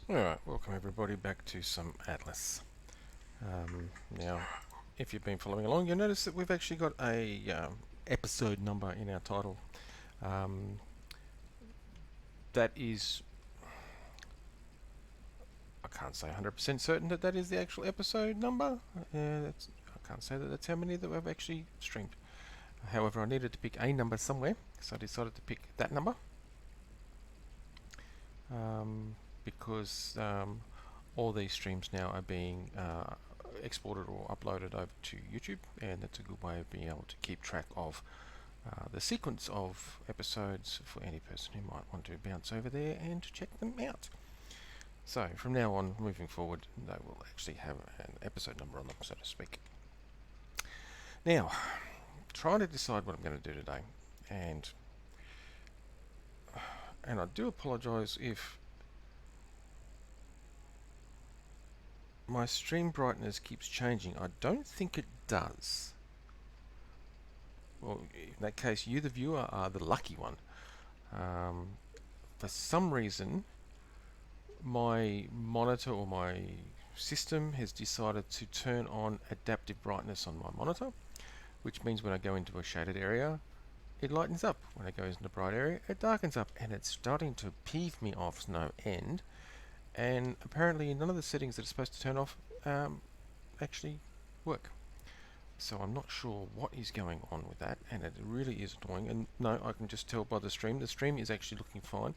Alright, welcome everybody back to some Atlas. Now, if you've been following along, you'll notice that we've actually got a episode number in our title. Um, that is, I can't say 100% certain that that is the actual episode number. I can't say that that's how many that we've actually streamed. However, I needed to pick a number somewhere, so I decided to pick that number. Because all these streams now are being exported or uploaded over to YouTube, and that's a good way of being able to keep track of the sequence of episodes for any person who might want to bounce over there and check them out. So from now on, moving forward, they will actually have an episode number on them, so to speak. Now, trying to decide what I'm going to do today, and I do apologise if my stream brightness keeps changing. I don't think it does. Well, in that case, you, the viewer, are the lucky one. For some reason, my monitor or my system has decided to turn on adaptive brightness on my monitor, which means when I go into a shaded area, it lightens up. When it goes into a bright area, it darkens up, and it's starting to peeve me off no end. And apparently, none of the settings that are supposed to turn off actually work. So I'm not sure what is going on with that, and it really is annoying. And no, I can just tell by the stream. The stream is actually looking fine.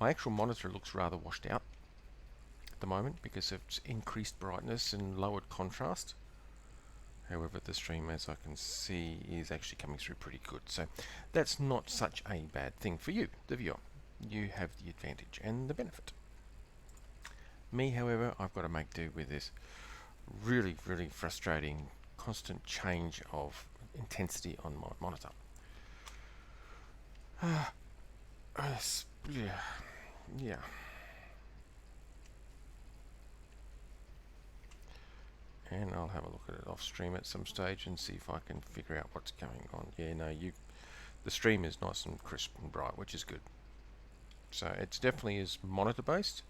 My actual monitor looks rather washed out at the moment because of increased brightness and lowered contrast. However, the stream, as I can see, is actually coming through pretty good. So that's not such a bad thing for you, the viewer. You have the advantage and the benefit. Me, however, I've got to make do with this really, really frustrating constant change of intensity on my monitor. Yeah. And I'll have a look at it off stream at some stage and see if I can figure out what's going on. Yeah, no, the stream is nice and crisp and bright, which is good. So it definitely is monitor based,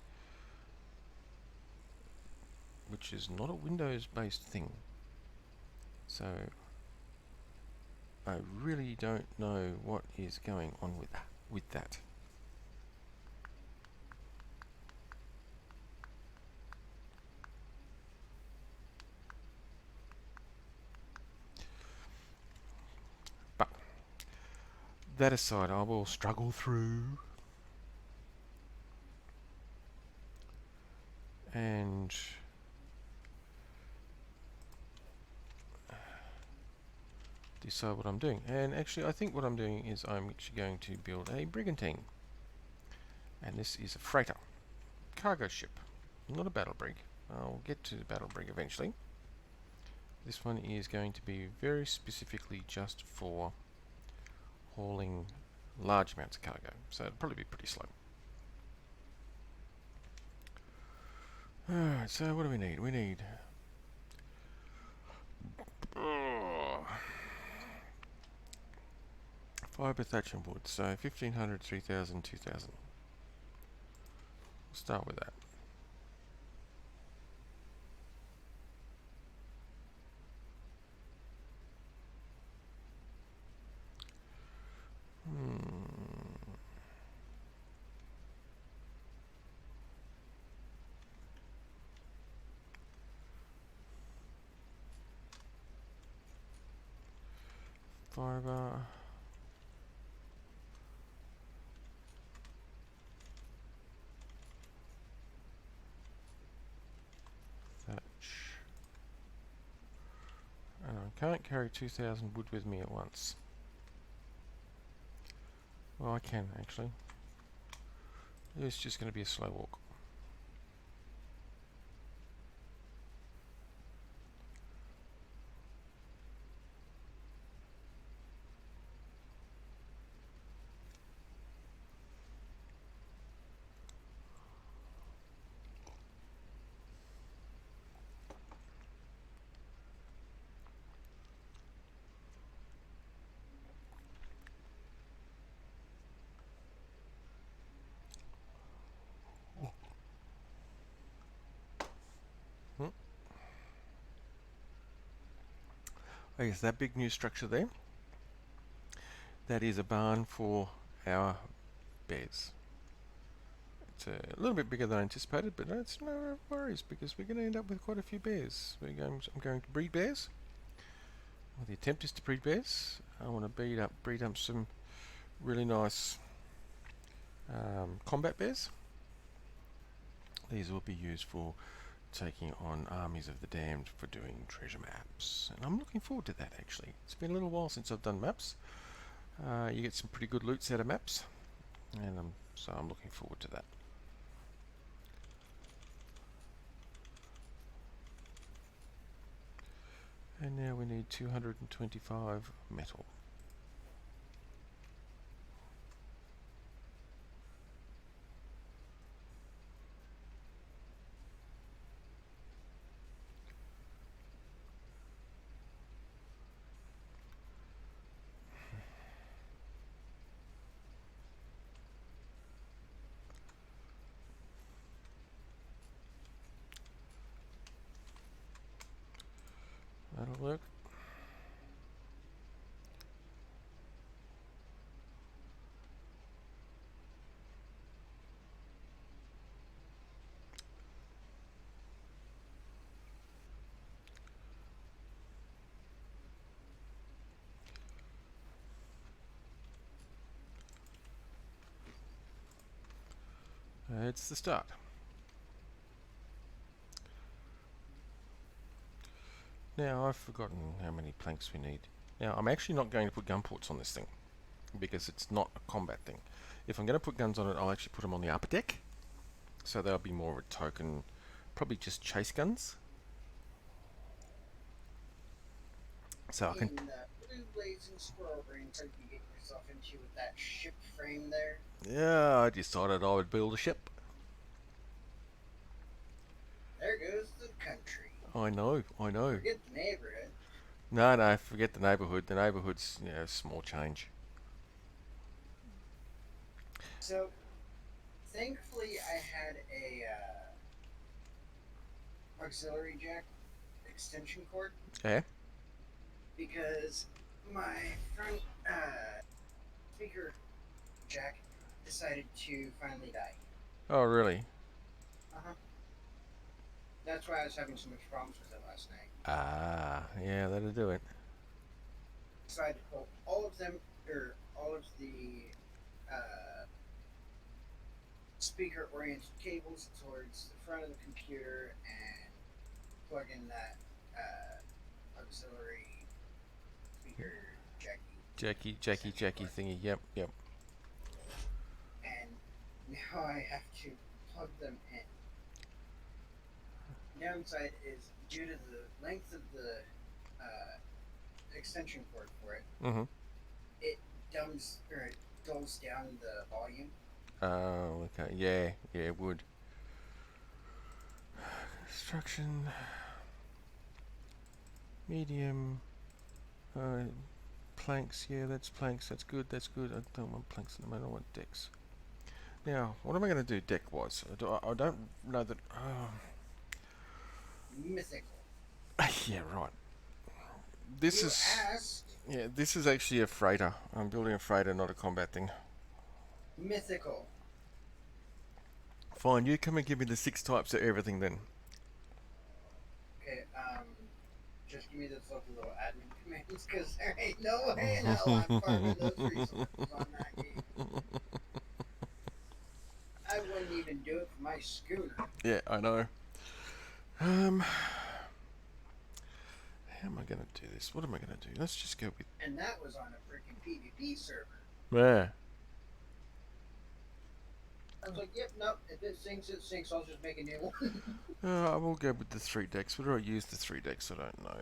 which is not a Windows based thing. So I really don't know what is going on with that. But that aside, I will struggle through and decide what I'm doing. And actually, I think what I'm doing is I'm actually going to build a brigantine. And this is a freighter, cargo ship, not a battle brig. I'll get to the battle brig eventually. This one is going to be very specifically just for hauling large amounts of cargo, so it'll probably be pretty slow. Alright, so what do we need? We need fibre, thatch and wood, so 1500, 3000, 2000. We'll start with that. Fibre. Thatch. And I can't carry 2000 wood with me at once. Well, I can actually. It's just going to be a slow walk. I guess that big new structure there, that is a barn for our bears. It's a little bit bigger than I anticipated, but that's no worries because we're going to end up with quite a few bears. I'm going to breed bears. Well, the attempt is to breed bears. I want to breed up some really nice combat bears. These will be used for taking on armies of the damned for doing treasure maps, and I'm looking forward to that. Actually, it's been a little while since I've done maps. You get some pretty good loots out of maps, and so I'm looking forward to that. And now we need 225 metal. That'll work. It's the start. Now I've forgotten how many planks we need. Now I'm actually not going to put gun ports on this thing because it's not a combat thing. If I'm going to put guns on it, I'll actually put them on the upper deck, so they'll be more of a token, probably just chase guns. So I can. In Blue Blazing Squirrel Brain, how you get yourself into with that ship frame there? Yeah, I decided I would build a ship. There goes the country. I know. Forget the neighborhood. No, forget the neighbourhood. The neighbourhood's small change. So, thankfully, I had a auxiliary jack extension cord Yeah. because my front speaker jack decided to finally die. Oh really? Uh-huh. That's why I was having so much problems with it last night. Ah, yeah, that'll do it. So I had to pull all of them, or all of the uh, speaker-oriented cables towards the front of the computer and plug in that auxiliary speaker Jackie thingy. Yep. and now I have to plug them in. Downside is due to the length of the extension cord for it, Mm-hmm. it dumbs or it dulls down the volume. Oh, okay. Yeah, it would. Construction. Medium. Uh, planks. Yeah, that's planks. That's good. I don't want planks at the moment. I want decks. Now, what am I going to do deck-wise? I don't know that. Mythical. Yeah, right. This You is. asked. Yeah, this is actually a freighter. I'm building a freighter, not a combat thing. Mythical. Fine, you come and give me the 6 types of everything then. Okay, just give me those little admin commands because there ain't no way in hell I'm farming those resources on that game. I wouldn't even do it for my schooner. Yeah, I know. How am I going to do this? What am I going to do? Let's just go with. And that was on a freaking PvP server. Yeah. I was like, yep, nope, if it sinks, I'll just make a new one. I will go with the 3 decks. Whether I use the 3 decks, I don't know.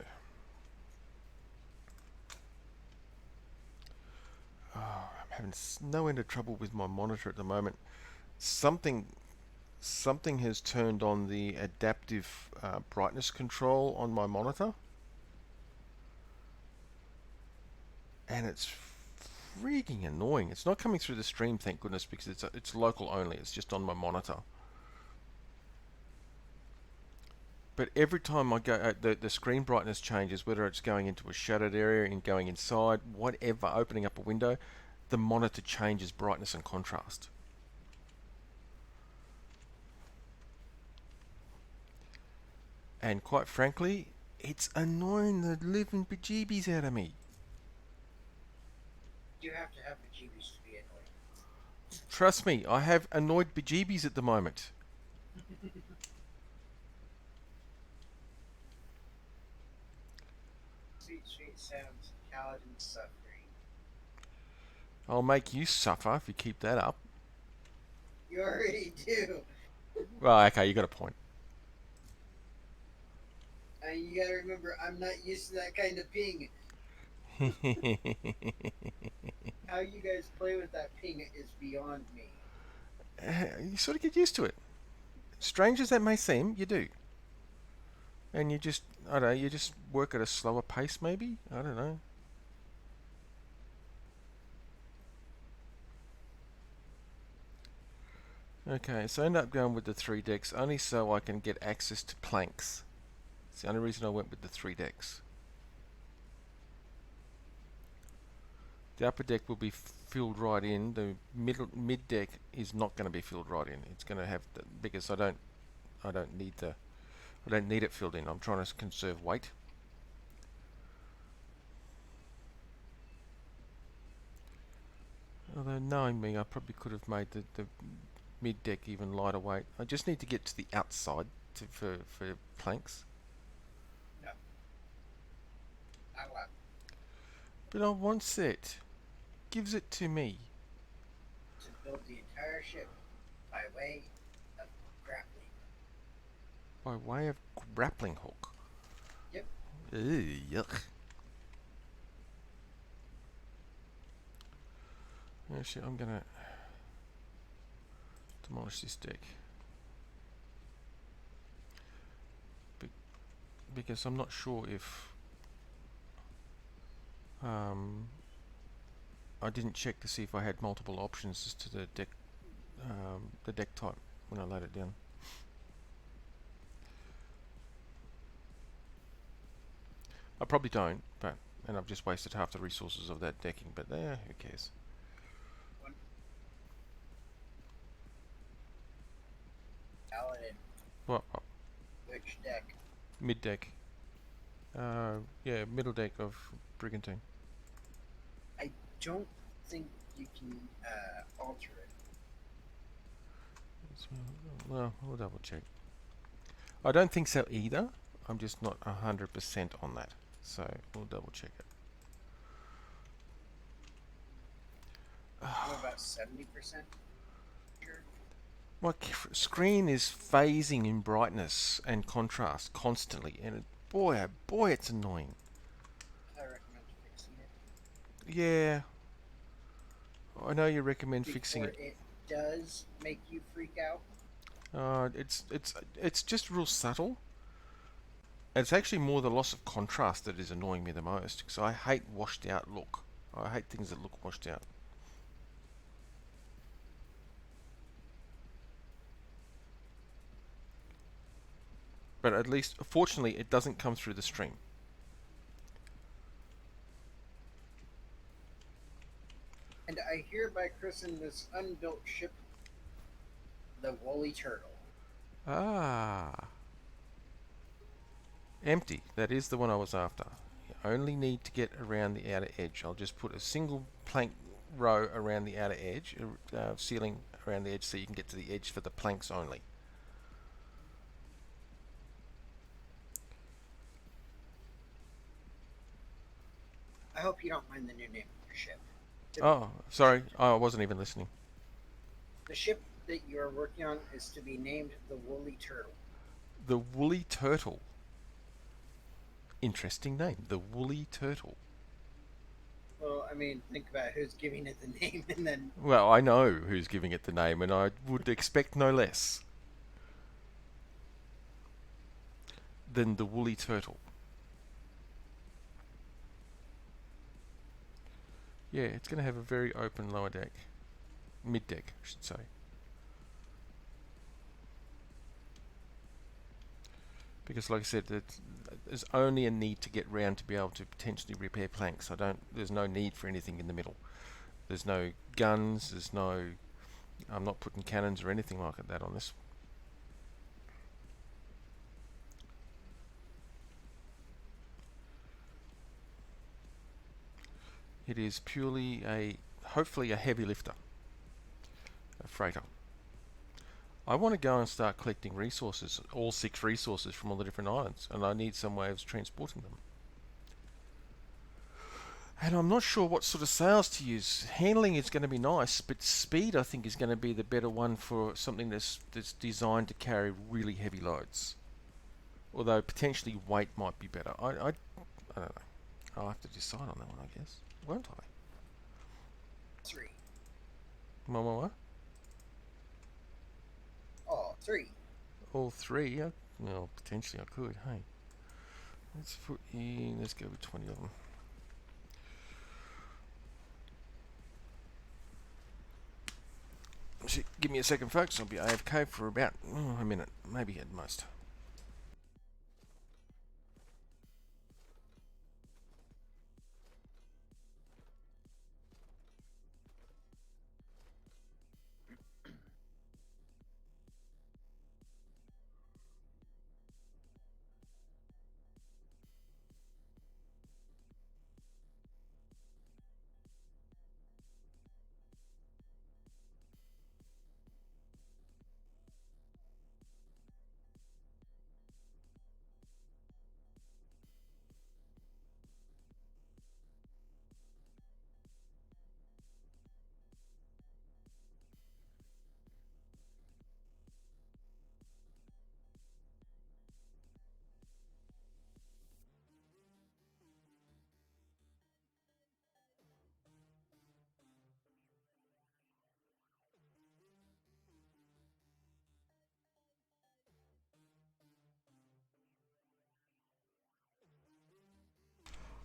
Oh, I'm having no end of trouble with my monitor at the moment. Something has turned on the adaptive brightness control on my monitor, and it's freaking annoying. It's not coming through the stream, thank goodness, because it's local only. It's just on my monitor. But every time I go, the screen brightness changes, whether it's going into a shadowed area and going inside, whatever, opening up a window, the monitor changes brightness and contrast. And quite frankly, it's annoying the living bejeebies out of me. You have to have the GBs to be annoying. Trust me, I have annoyed bejeebies at the moment. Sweet, sweet sounds of Kaladin suffering. I'll make you suffer if you keep that up. You already do. Well, okay, you got a point. You gotta remember, I'm not used to that kind of ping. How you guys play with that ping is beyond me. You sort of get used to it. Strange as that may seem, you do. And you just, I don't know, you just work at a slower pace maybe? I don't know. Okay, so I end up going with the 3 decks only so I can get access to planks. It's the only reason I went with the 3 decks. The upper deck will be filled right in. The mid deck is not going to be filled right in. It's going to have because I don't need it filled in. I'm trying to conserve weight. Although knowing me, I probably could have made the mid deck even lighter weight. I just need to get to the outside for planks. No, I love But I want it. Gives it to me. to build the entire ship by way of grappling. By way of grappling hook. Yep. Ew, yuck. Actually, I'm gonna demolish this deck. Because I'm not sure if I didn't check to see if I had multiple options as to the deck type when I laid it down. I probably don't, and I've just wasted half the resources of that decking. But there, who cares? One paladin. What? Which deck? Mid deck. Yeah, middle deck of Brigantine. I don't think you can alter it. Well, we'll double check. I don't think so either. I'm just not 100% on that. So we'll double check it. I'm about 70% sure. My screen is phasing in brightness and contrast constantly, and boy, oh boy, it's annoying. I recommend fixing it. Yeah, I know you recommend fixing Before it. it does make you freak out. It's just real subtle. It's actually more the loss of contrast that is annoying me the most, because I hate washed out look. I hate things that look washed out. But at least, fortunately, it doesn't come through the stream. And I hereby christen this unbuilt ship the Woolly Turtle. Ah, empty. That is the one I was after. You only need to get around the outer edge. I'll just put a single plank row around the outer edge, ceiling around the edge, so you can get to the edge for the planks only. I hope you don't mind the new name of your ship. Oh, sorry, I wasn't even listening. The ship that you are working on is to be named the Woolly Turtle. The Woolly Turtle. Interesting name, the Woolly Turtle. Well, I mean, think about who's giving it the name, and then Well, I know who's giving it the name, and I would expect no less than the Woolly Turtle. Yeah, it's going to have a very open lower deck. Mid deck, I should say. Because, like I said, there's only a need to get round to be able to potentially repair planks. There's no need for anything in the middle. There's no guns. There's no. I'm not putting cannons or anything like that on this. It is purely hopefully a heavy lifter, a freighter. I want to go and start collecting resources, all 6 resources from all the different islands, and I need some way of transporting them. And I'm not sure what sort of sails to use. Handling is going to be nice, but speed I think is going to be the better one for something that's designed to carry really heavy loads. Although potentially weight might be better. I don't know. I'll have to decide on that one, I guess. Won't I? 3. What? Oh, 3. All 3? Yeah. Well, potentially I could. Hey, let's put in. Let's go with 20 of them. Give me a second, folks. I'll be AFK for about a minute, maybe at most.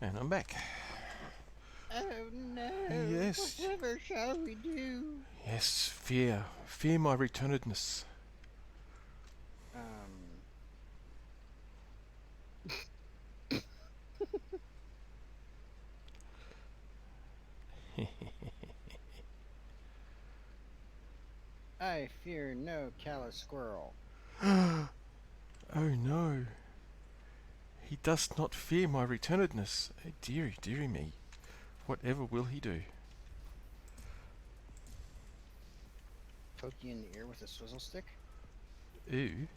And I'm back. Oh no! Yes. Whatever shall we do? Yes, fear. Fear my returnedness. I fear no callous squirrel. Oh no. He does not fear my returnedness. Oh, dearie, dearie me. Whatever will he do? Poke you in the ear with a swizzle stick? Ooh.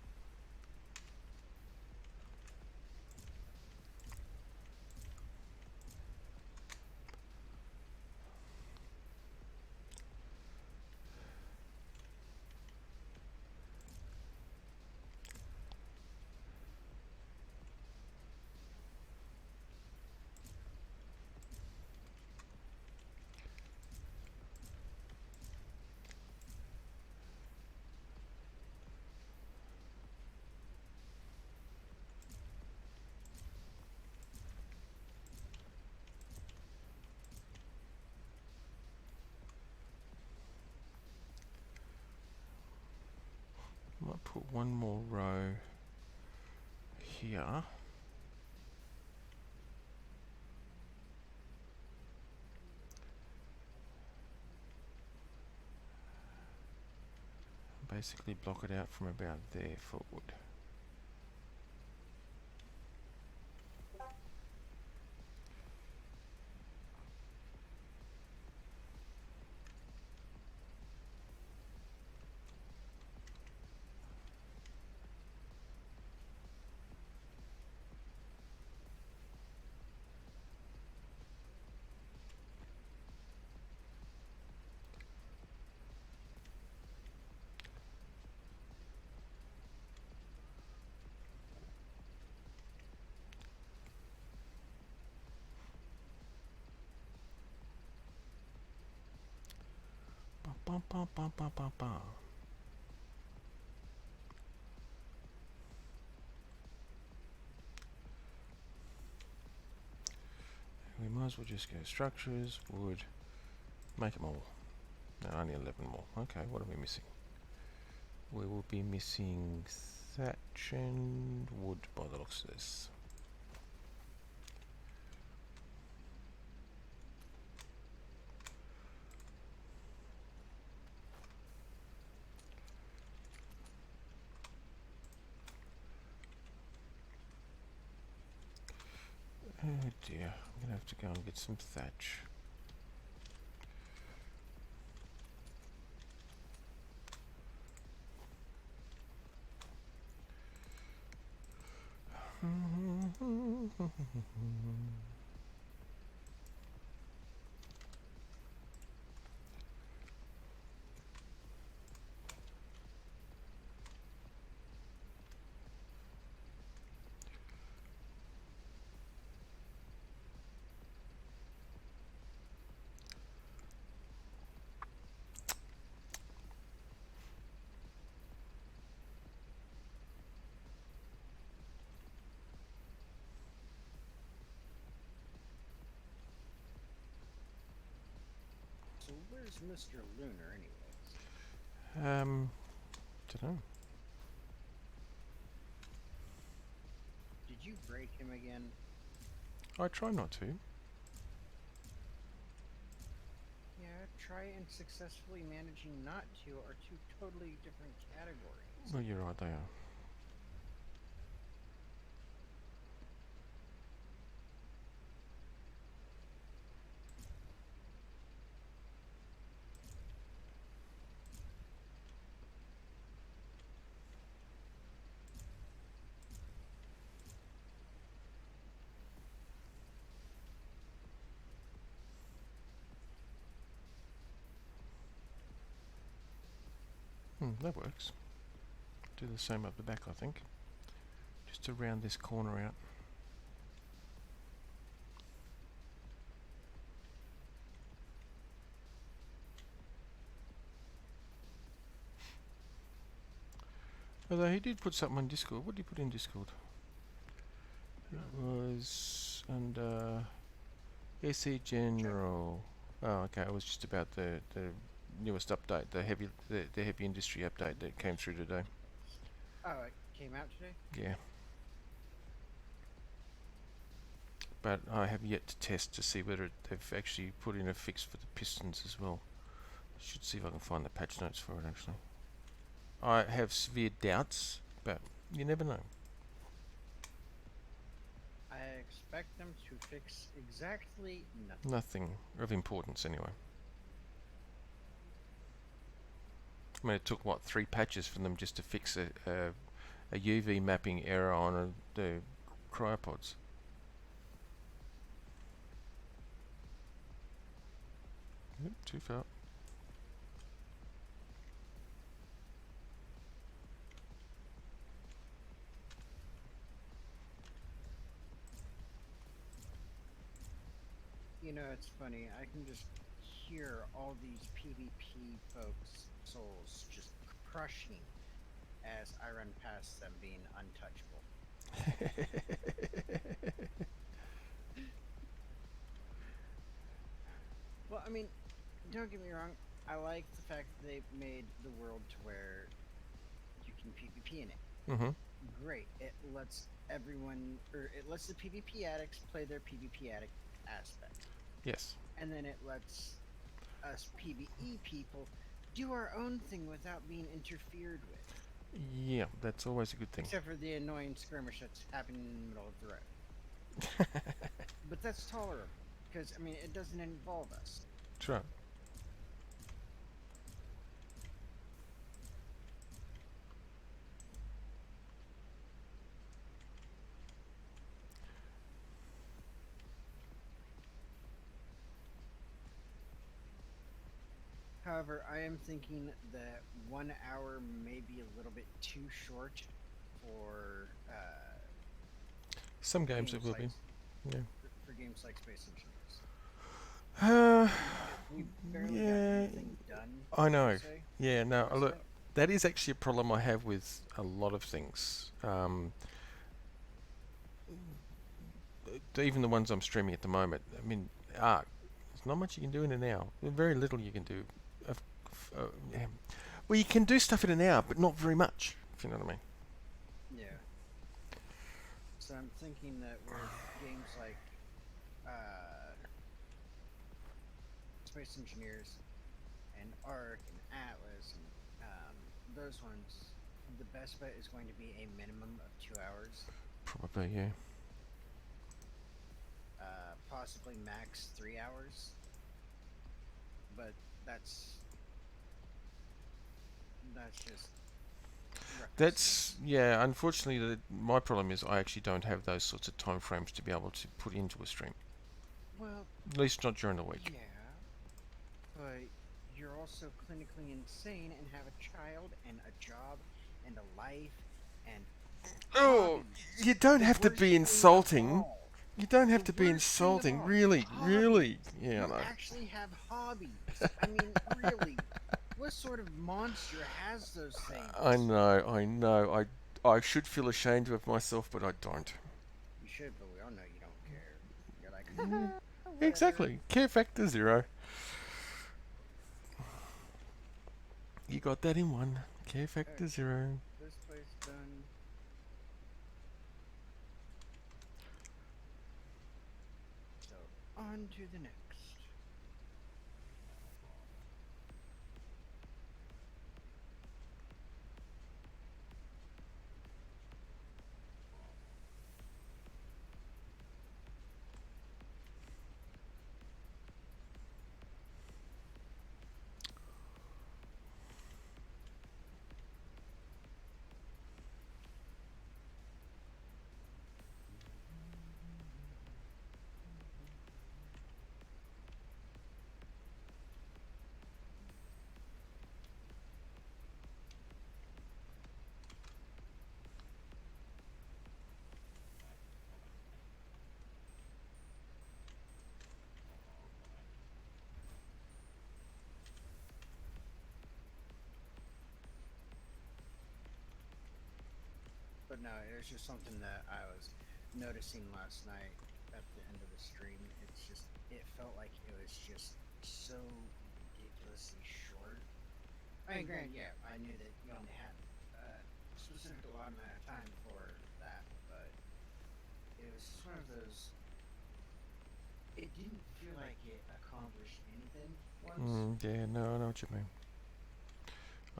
Might put one more row here. Basically block it out from about there forward. Ba, ba, ba, ba, ba, ba, ba. We might as well just go structures, wood, make them all. No, only 11 more. Okay, what are we missing? We will be missing thatch and wood by What's this? Oh dear, I'm gonna have to go and get some thatch. So where's Mr. Lunar, anyways? Don't know. Did you break him again? I try not to. Yeah, try and successfully managing not to are two totally different categories. Well, you're right, they are. That works. Do the same up the back, I think. Just to round this corner out. Although he did put something on Discord. What did he put in Discord? It was under SE General. Oh, okay. It was just about the newest update, the heavy industry update that came through today. Oh, it came out today? Yeah. But I have yet to test to see whether they've actually put in a fix for the pistons as well. Should see if I can find the patch notes for it actually. I have severe doubts, but you never know. I expect them to fix exactly nothing. Nothing of importance anyway. I mean, it took what 3 patches for them just to fix a UV mapping error on the cryopods. Yep, too far. You know, it's funny. I can just hear all these PvP folks' souls just crushing as I run past them being untouchable. Well, I mean, don't get me wrong. I like the fact that they made the world to where you can PvP in it. Mhm. Great. It lets everyone, or it lets the PvP addicts play their PvP addict aspect. Yes. And then it lets us PvE people do our own thing without being interfered with. Yeah, that's always a good thing. Except for the annoying skirmish that's happening in the middle of the road. But that's tolerable, because, I mean, it doesn't involve us. That's right. However, I am thinking that 1 hour may be a little bit too short for Some games it games will like be. Yeah. for games like Space Engineers. Uh, We barely got yeah. anything done. I know. Say, Yeah. No. per Look, se. that is actually a problem I have with a lot of things. Even the ones I'm streaming at the moment. I mean, Arc. There's not much you can do in an hour. There's very little you can do. Yeah. Well, you can do stuff in an hour, but not very much. If you know what I mean. Yeah. So I'm thinking that with games like uh, Space Engineers and Arc and Atlas and those ones, the best bet is going to be a minimum of 2 hours, Probably, yeah. possibly max 3 hours. But that's that's just rough That's, estimates. yeah, unfortunately, my problem is I actually don't have those sorts of time frames to be able to put into a stream. Well, At least not during the week. yeah, but you're also clinically insane and have a child and a job and a life and Oh, hobbies. you don't The have to be worst thing of insulting. all. You don't have The to be worst thing of insulting. all. Really, really. Hobbies. Yeah, I You know. actually have hobbies. I mean, really. What sort of monster has those I things? know, I know. I should feel ashamed of myself, but I don't. You should, but we all know you don't care. You're like, Mm, whatever. exactly. Care factor 0. You got that in one. Care factor Okay, 0. this place done. So on to the next. But no, it was just something that I was noticing last night at the end of the stream. It's just, it felt like it was just so ridiculously short. I mean, granted, yeah, I knew that you only had a specific allotment of time for that, but it was just one of those. It didn't feel like it accomplished anything once. Yeah, no, I know what you mean.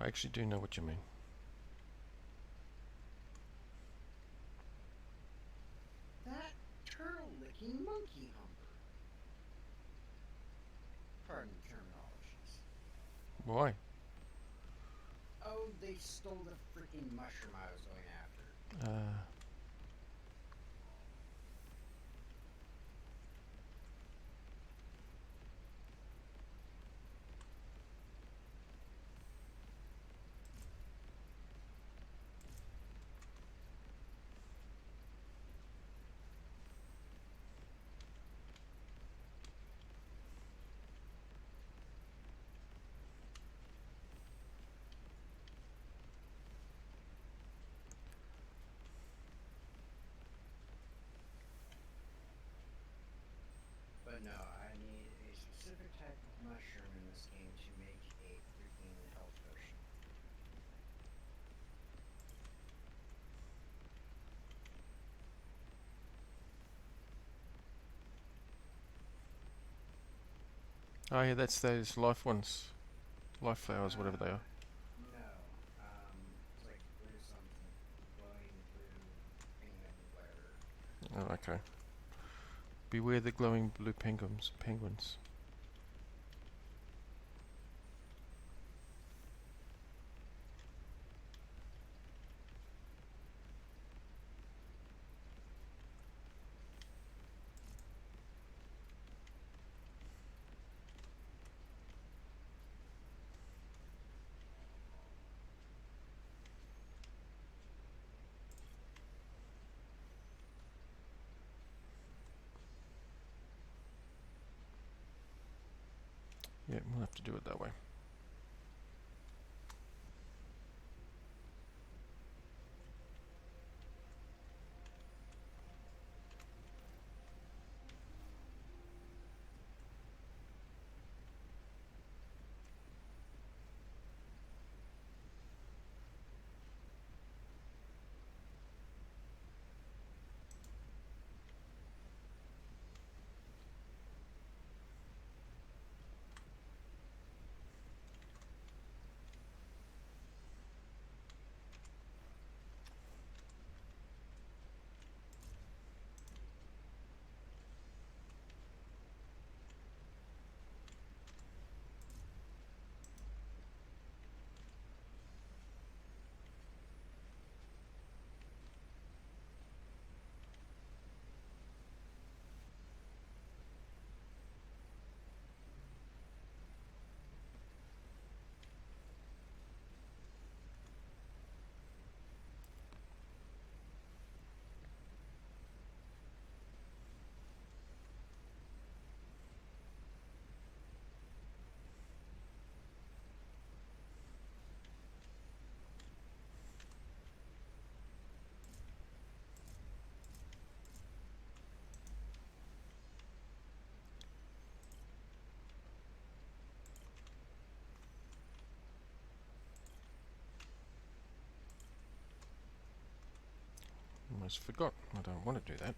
I actually do know what you mean. That turtle licking monkey humper. Pardon the terminologies. Why? Oh, they stole the freaking mushroom I was going after. Uh, But no, I need a specific type of mushroom in this game to make a freaking health potion. oh, yeah, that's those life ones. Life flowers, whatever they are. No. It's like blue something. Glowing blue penguin, whatever. Oh, okay. Beware the glowing blue penguins. Penguins. Yeah, we'll have to do it that way. almost forgot. I don't want to do that.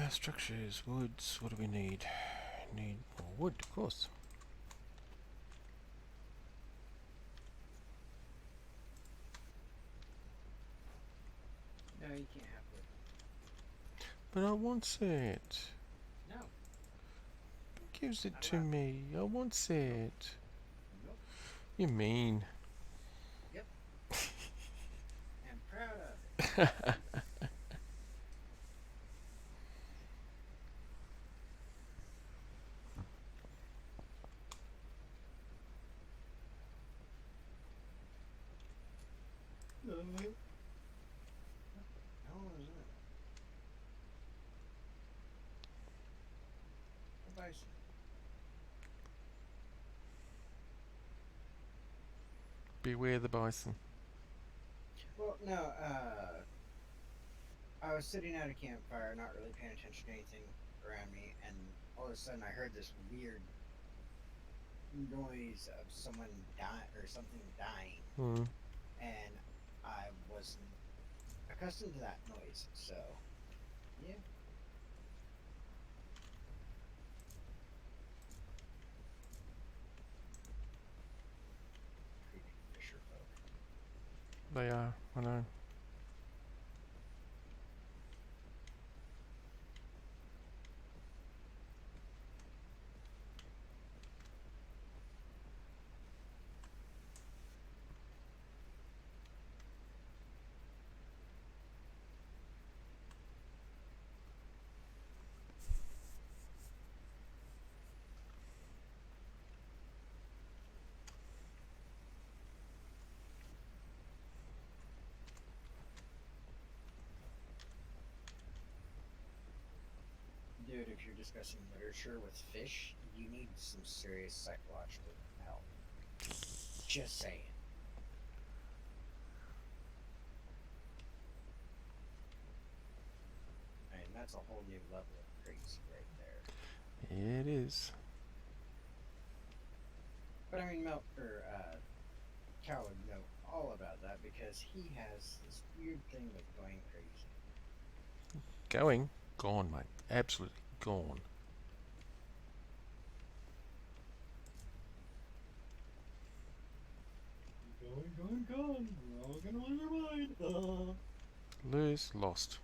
Structures, woods. What do we need? Need more wood, of course. No, you can't have wood. But I want it. No. Who gives it Not to allowed. me? I want Nope. it. Nope. You mean? Yep. I'm proud of it. How is it? A bison. Beware the bison. Well, no, I was sitting at a campfire, not really paying attention to anything around me, and all of a sudden I heard this weird noise of someone dying or something dying, Hmm. and I wasn't accustomed to that noise. So, yeah, creepy fisher folk. They are. I know. Dude, if you're discussing literature with fish, you need some serious psychological help. Just saying. that's a whole new level of crazy right there. It is. But I mean, Cal would know all about that because he has this weird thing with going crazy. Going? Gone, mate. Absolutely gone. Going, going, going. We're all gonna lose our mind. Lose, lost.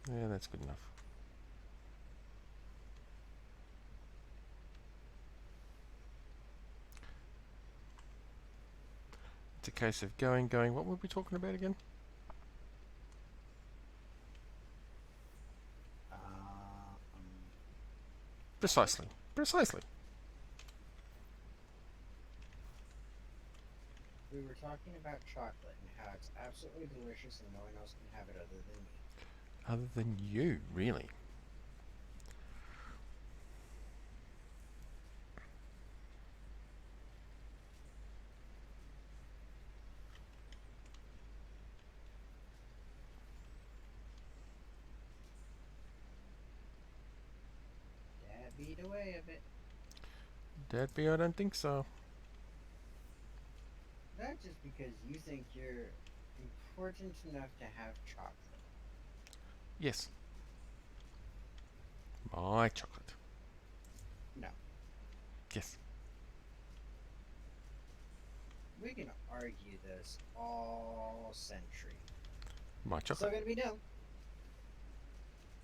Yeah, that's good enough. It's a case of going, going. What were we talking about again? Um, chocolate. Precisely. Precisely. We were talking about chocolate and how it's absolutely delicious and no one else can have it other than me. Other than you, really. That be the way of it. Dad be, I don't think so. Not just because you think you're important enough to have chocolate. Yes. My chocolate. No, Yes. we can argue this all century. My Still chocolate. gonna be no.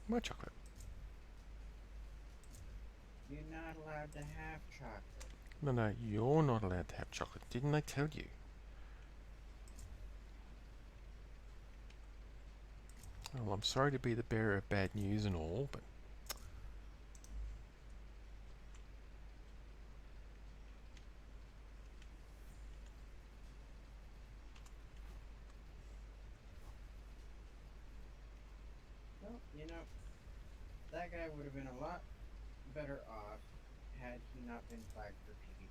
My chocolate. You're not allowed to have chocolate. No, no, you're not allowed to have chocolate. Didn't I tell you? Well, I'm sorry to be the bearer of bad news and all, but Well, that guy would have been a lot better off had he not been flagged for PvP.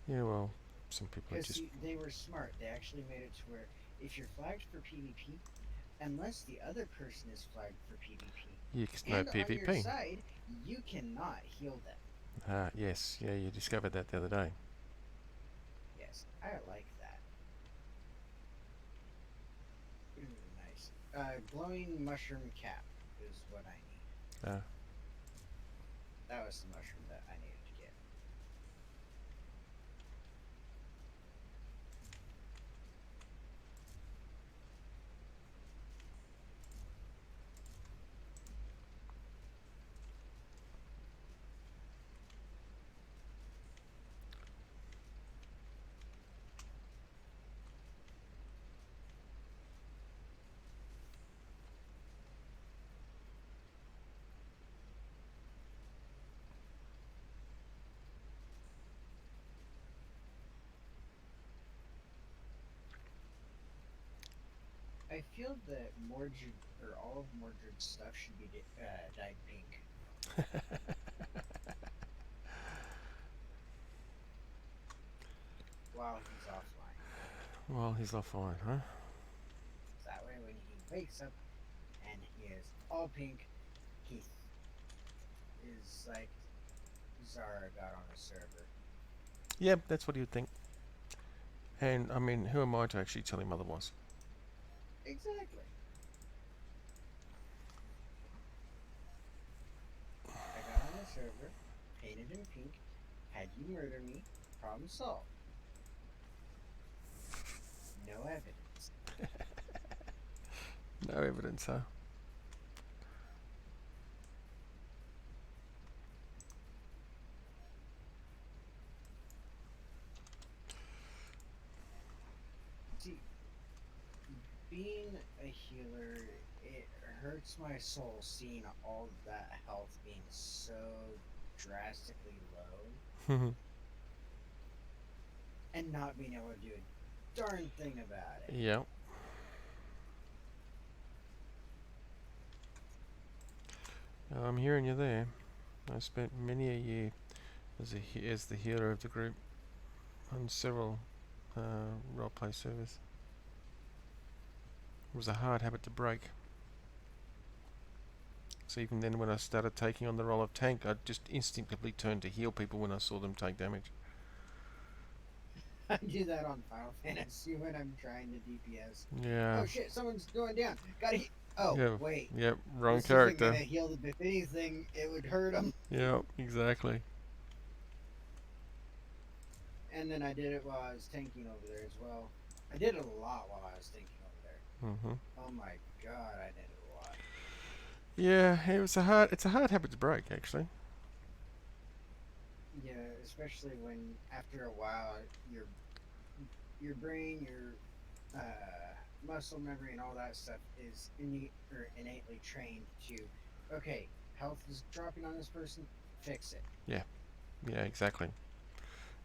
yeah, well, some people are Because just they were smart. They actually made it to where if you're flagged for PvP, unless the other person is flagged for PvP no and on your PvP. side, you cannot heal them. Ah, yes, yeah, you discovered that the other day. Yes, I like that. Ooh, nice. Glowing mushroom cap is what I need. Ah, That was the mushroom that I needed to get. I feel that Mordred or all of Mordred's stuff should be dyed pink while he's offline. well, he's offline, huh? So that way, when he wakes up and he is all pink, he is like Zara got on a server. Yep, that's what you'd think. And, I mean, who am I to actually tell him otherwise? Exactly. I got on the server, painted in pink. Had you murder me, problem solved. No evidence. No evidence, huh? See, being a healer, it hurts my soul seeing all that health being so drastically low and not being able to do a darn thing about it. Yep. I'm hearing you there. I spent many a year as the healer of the group on several role play service. It was a hard habit to break. So even then, when I started taking on the role of tank, I just instinctively turned to heal people when I saw them take damage. I do that on Final Fantasy when I'm trying to DPS. Yeah, Oh shit, someone's going down. Gotta heal. Oh, yeah, wait. yeah. Wrong This isn't character. gonna heal them. If anything, it would hurt them. Yeah, exactly. And then I did it while I was tanking over there as well. I did it a lot while I was tanking over there. Mhm. Oh my god, I did it a lot. Yeah, it was a hard. It's a hard habit to break, actually. Yeah, especially when after a while your brain, your muscle memory, and all that stuff is innately trained to. Okay, health is dropping on this person. Fix it. Yeah, yeah, exactly.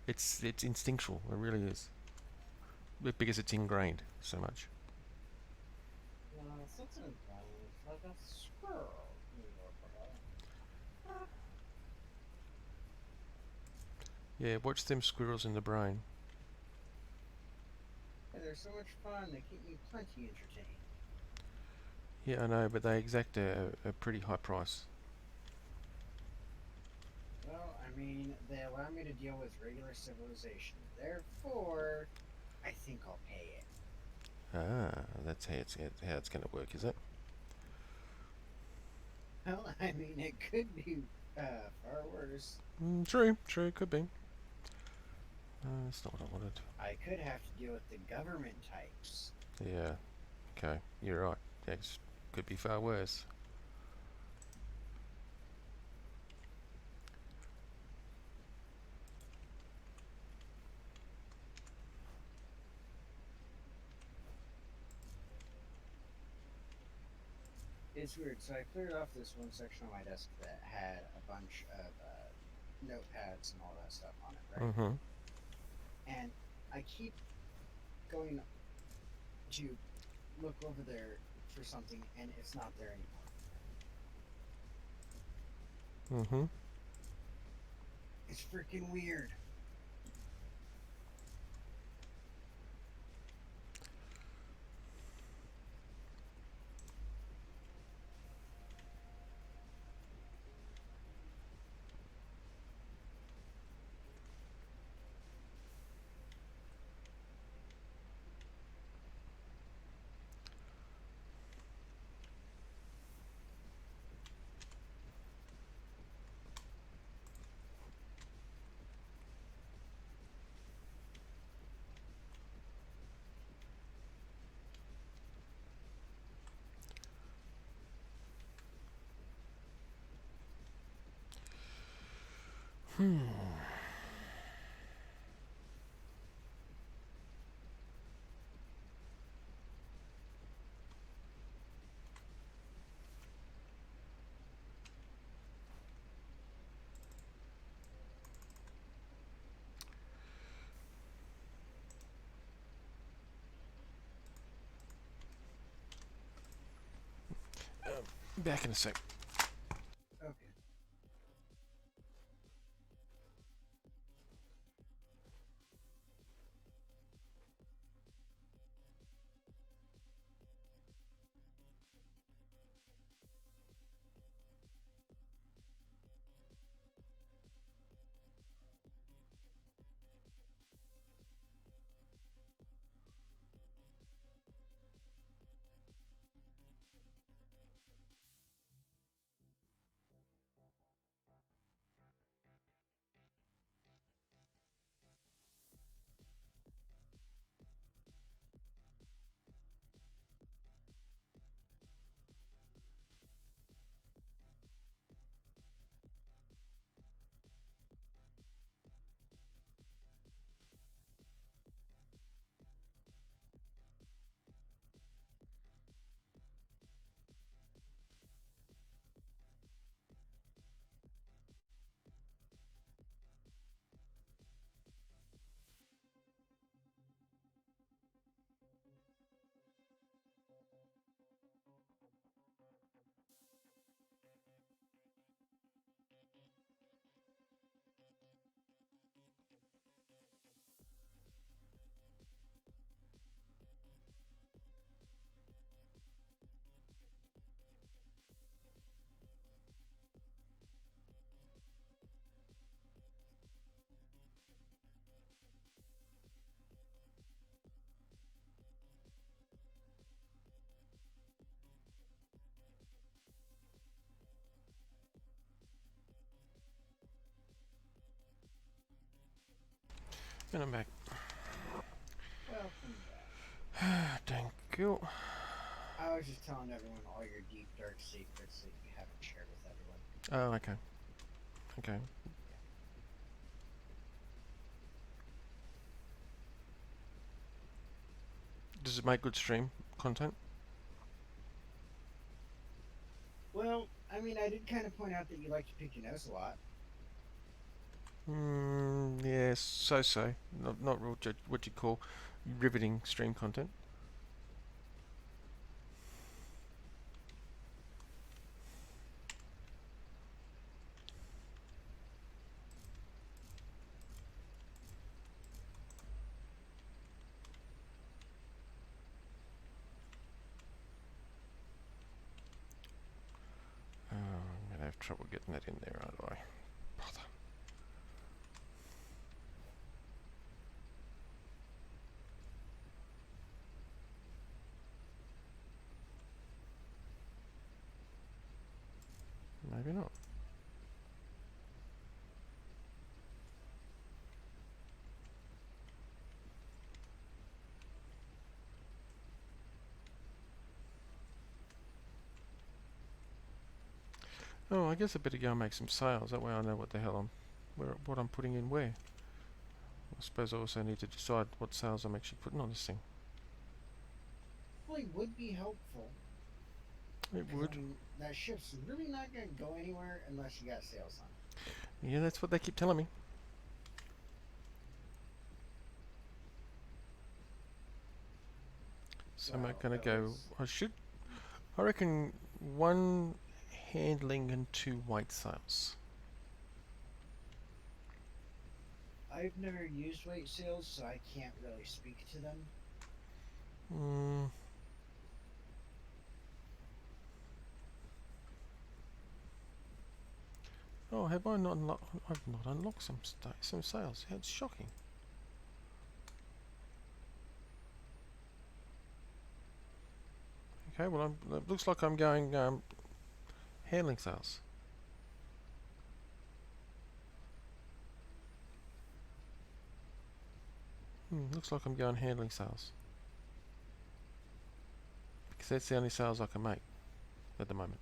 It's instinctual. It really is. Because it's ingrained so much. Something like a squirrel in your brain. Yeah, watch them squirrels in the brain. Hey, they're so much fun. They keep me plenty entertained. Yeah, I know, but they exact a pretty high price. Well, I mean, they allow me to deal with regular civilization. Therefore, I think I'll pay it. Ah, that's how it's going to work, is it? Well, I mean, it could be far worse. True, true, could be. That's not what I wanted. I could have to deal with the government types. Yeah, okay, you're right. It could be far worse. It's weird. So I cleared off this one section on my desk that had a bunch of notepads and all that stuff on it, right? Mm-hmm. And I keep going to look over there for something, and it's not there anymore. Mm-hmm. It's freaking weird. Back in a sec. Okay. and I'm back. Welcome back. Thank you. I was just telling everyone all your deep, dark secrets that you haven't shared with everyone. Oh, okay. Okay. Yeah. Does it make good stream content? Well, I mean, I did kind of point out that you like to pick your nose a lot. Yes, so. Not real, what you call riveting stream content. I'm going to have trouble getting that in there, aren't I? Bother. Maybe not. Oh, I guess I better go and make some sales. That way I know what the hell what I'm putting in where. I suppose I also need to decide what sales I'm actually putting on this thing. Probably would be helpful It because I would. mean that ship's really not going to go anywhere unless you got sales on it. Yeah, that's what they keep telling me. So I'm Well, going to at go. least I reckon one handling and two white sales. I've never used weight sales, so I can't really speak to them. Mm. Oh, have I not unlocked? I've not unlocked some sales. Yeah, it's shocking. Okay, well, it looks like I'm going handling sales. Looks like I'm going handling sales because that's the only sales I can make at the moment.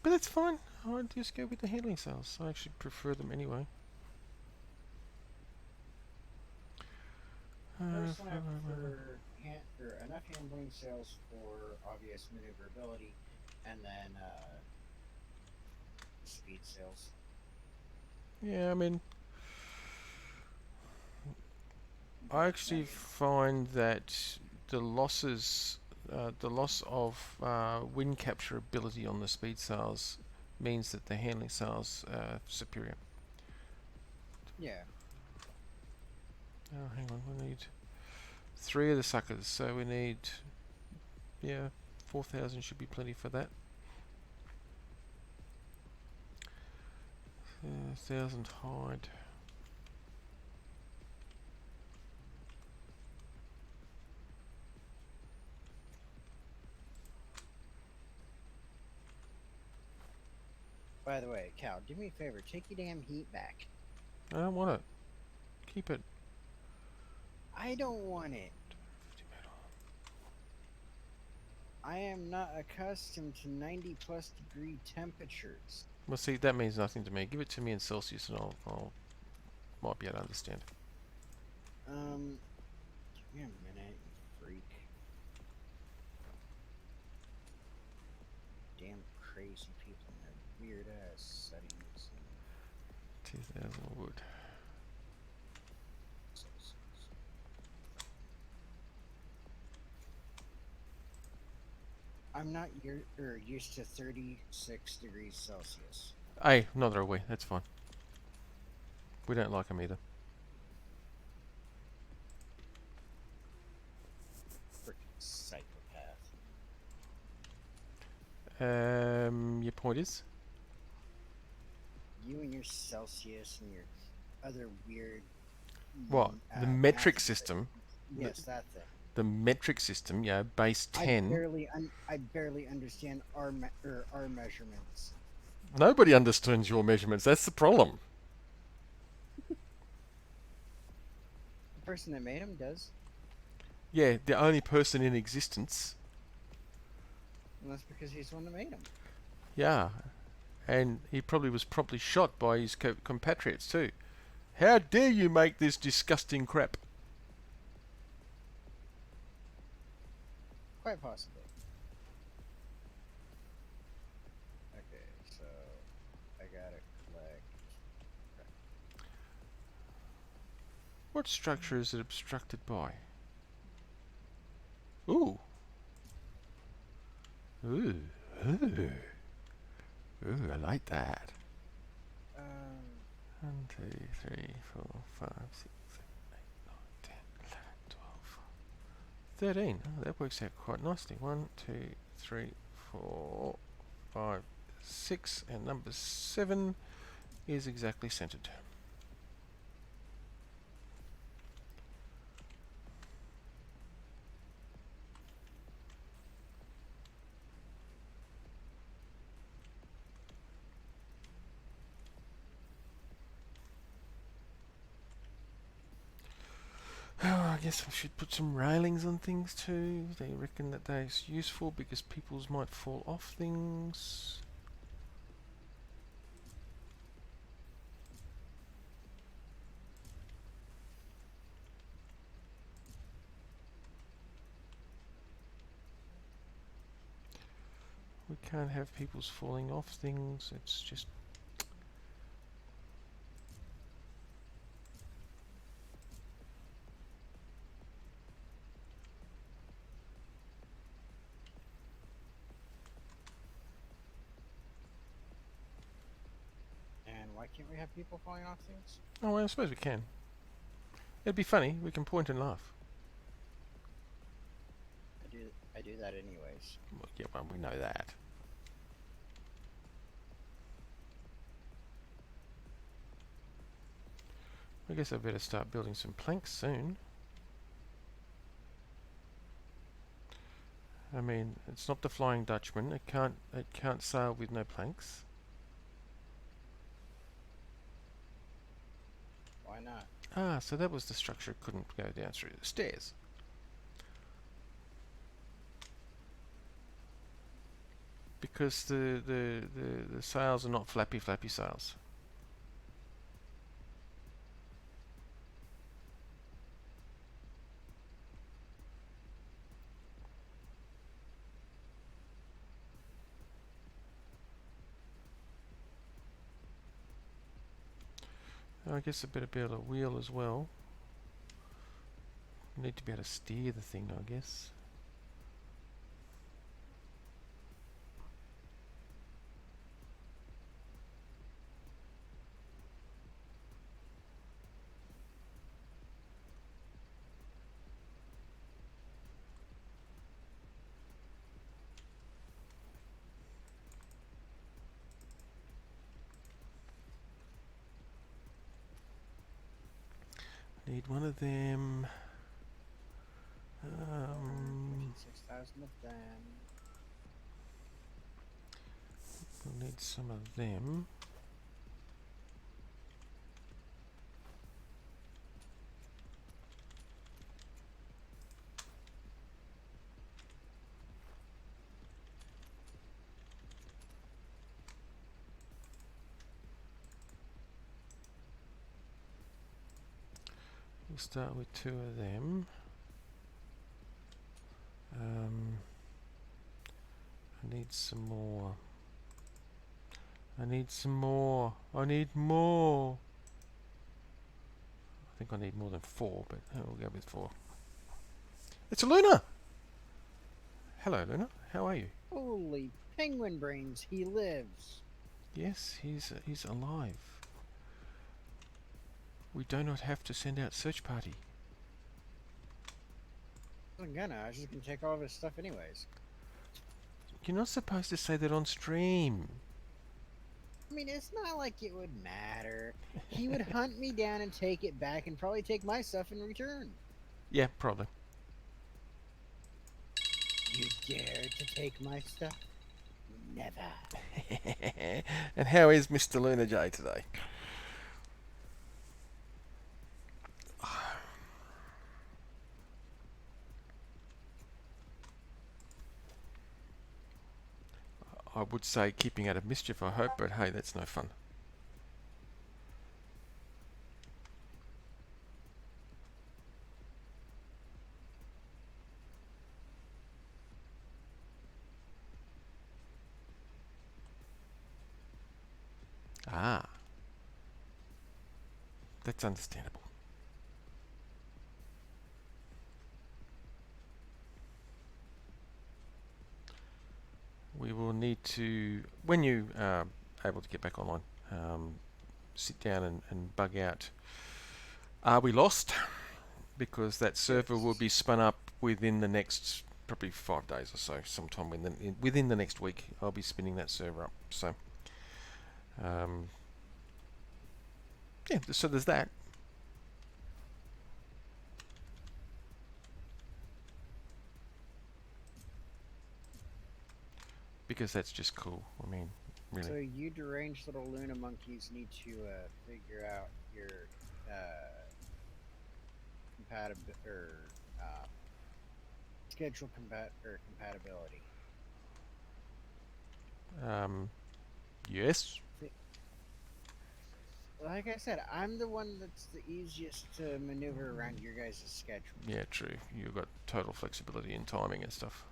But that's fine. I'll just go with the handling sales. I actually prefer them anyway. Personally, I prefer or enough handling sales for obvious maneuverability, and then speed sales. Yeah, I mean, I But I actually mean, find that the losses, the loss of wind capture ability on the speed sails means that the handling sails are superior. yeah, Oh, hang on, we need three of the suckers, so we need, yeah, 4,000 should be plenty for that. 1,000 hide. by the way, Cal, do me a favor, take your damn heat back. I don't want it. Keep it. I don't want it. 50 metal. I am not accustomed to 90 plus degree temperatures. Well, see, that means nothing to me. Give it to me in Celsius, and I'll might be able to understand. Give me a minute, you freak. Damn crazy people in their weird ass settings. 2,000 wood. I'm not used to 36 degrees Celsius. Hey, neither are we. That's fine. We don't like them either. Freaking psychopath. Your point is? You and your Celsius and your other weird What? The metric math. system. Yes, that thing. the metric system, base 10. I barely understand our measurements. Nobody understands your measurements. That's the problem. The person that made them does, Yeah, the only person in existence. and that's because he's the one that made them. Yeah, and he probably was promptly shot by his compatriots too. How dare you make this disgusting crap? Quite possibly. Okay, so I gotta collect. Crap. What structure is it obstructed by? Ooh. Ooh. Ooh. Ooh, I like that. Um, 1, 2, 3, 4, 5, 6, 7, 8, 9, 10, 11, 12, 13. Oh, that works out quite nicely. 1, 2, 3, 4, 5, 6, and number 7 is exactly centered. Oh, I guess I should put some railings on things too. They reckon that that's useful because peoples might fall off things. We can't have peoples falling off things. It's just... and why can't we have people falling off things? Oh, well, I suppose we can. It'd be funny. We can point and laugh. I do that anyways. Well, yeah, well, we know that. I guess I better start building some planks soon. I mean, it's not the Flying Dutchman. It can't sail with no planks. Why not? Ah, so that was the structure it couldn't go down through the stairs. Because the sails are not flappy sails. I guess I better build a wheel as well. Need to be able to steer the thing, I guess. Need one of them. Making 6,000 of them. We'll need some of them. We'll start with 2 of them. I need some more. I need some more. I need more. I think I need more than 4, but we'll go with 4. It's a Luna! Hello, Luna. How are you? Holy penguin brains, he lives. Yes, he's alive. We do not have to send out search party. I wasn't gonna, I was just gonna take all of his stuff anyways. You're not supposed to say that on stream. I mean, it's not like it would matter. He would hunt me down and take it back and probably take my stuff in return. Yeah, probably. You dare to take my stuff? Never. And how is Mr. Luna J today? I would say keeping out of mischief, I hope, but hey, that's no fun. Ah, that's understandable. We will need to, when you are able to get back online, um, sit down and bug out Are We Lost? Because that server will Yes. be spun up within the next probably 5 days or so. Sometime within the next week, I'll be spinning that server up. So, um, yeah, so there's that. Because that's just cool. I mean, really. So you deranged little Luna monkeys need to figure out your compatible or schedule compatibility. Um, yes. Like I said, I'm the one that's the easiest to maneuver around your guys' schedule. Yeah, true. You've got total flexibility in timing and stuff.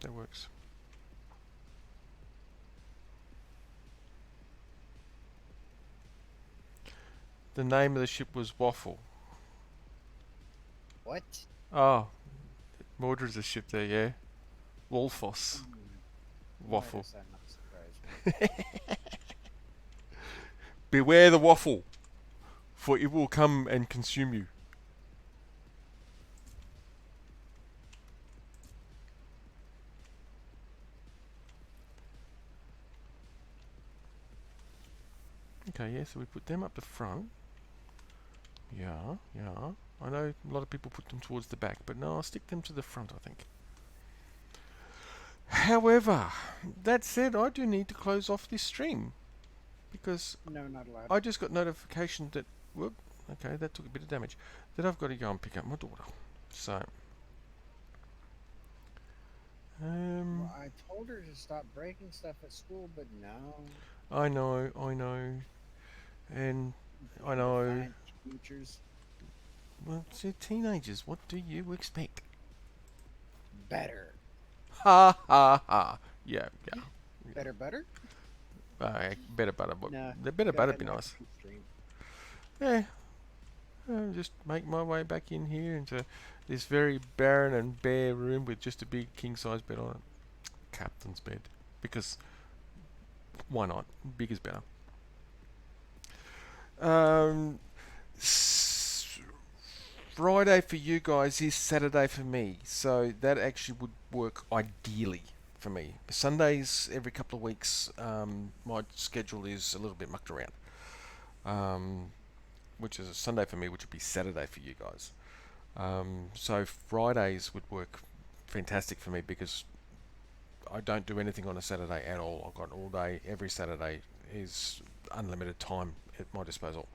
That works. The name of the ship was Waffle. What? Oh, Mordred's a ship there, yeah. Wolfos. Why Waffle. does that not surprise me? Beware the waffle, for it will come and consume you. Okay, yeah, so we put them up the front. Yeah, yeah. I know a lot of people put them towards the back, but no, I'll stick them to the front, I think. However, that said, I do need to close off this stream because No, not allowed. I just got notification that, whoop, okay, that took a bit of damage, that I've got to go and pick up my daughter. So, Well, um, I told her to stop breaking stuff at school, but no. I know, and I Being know. defiant teachers. Well, they're teenagers. What do you expect? Better. Ha ha ha. Yeah, yeah. Better, better? Better butter, but Nah, the better go butter ahead be and nice. exit the stream. Yeah, I'll just make my way back in here into this very barren and bare room with just a big king size bed on it. Captain's bed. Because why not? Big is better. Um, Friday for you guys is Saturday for me, so that actually would work ideally for me. Sundays every couple of weeks, my schedule is a little bit mucked around. Um, which is a Sunday for me, which would be Saturday for you guys. So Fridays would work fantastic for me because I don't do anything on a Saturday at all. I've got all day, every Saturday is unlimited time at my disposal.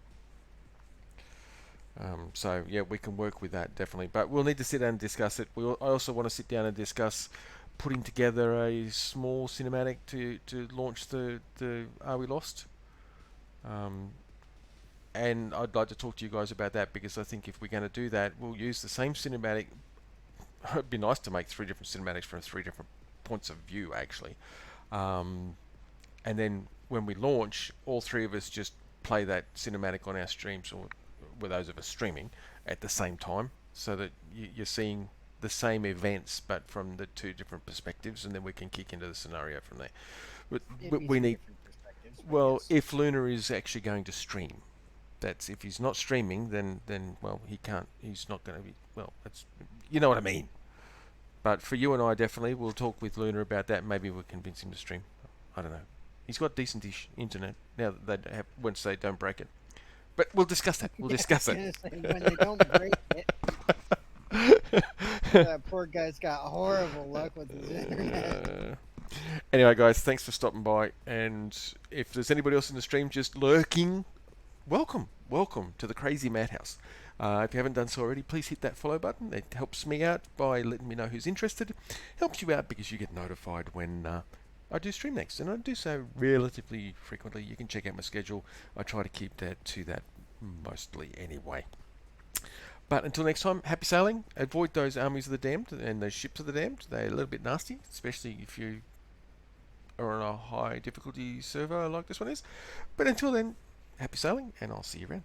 So yeah, we can work with that definitely, but we'll need to sit down and discuss it. I also want to sit down and discuss putting together a small cinematic to launch the Are We Lost? Um, and I'd like to talk to you guys about that because I think if we're going to do that, we'll use the same cinematic. It'd be nice to make three different cinematics from three different points of view, actually. Um, and then when we launch, all three of us just play that cinematic on our streams, or with those of us streaming at the same time, so that you're seeing the same events but from the two different perspectives, and then we can kick into the scenario from there. It'd But be we three need, different perspectives, but well, yes. if Luna is actually going to stream, that's if he's not streaming, then well, he can't. He's not going to be. Well, that's you know what I mean. But for you and I, definitely, we'll talk with Luna about that. Maybe we'll convince him to stream. I don't know. He's got decentish internet now that they have, once they don't break it. But we'll discuss that. We'll Yeah, I was discuss it. gonna say when they don't break it, that poor guy's got horrible luck with his internet. Uh, anyway, guys, thanks for stopping by. And if there's anybody else in the stream just lurking, welcome, welcome to the Crazy Madhouse. If you haven't done so already, please hit that follow button. It helps me out by letting me know who's interested. Helps you out because you get notified when I do stream next, and I do so relatively frequently. You can check out my schedule. I try to keep that to that mostly anyway. But until next time, happy sailing. Avoid those armies of the damned and those ships of the damned. They're a little bit nasty, especially if you are on a high difficulty server like this one is. But until then, happy sailing, and I'll see you around.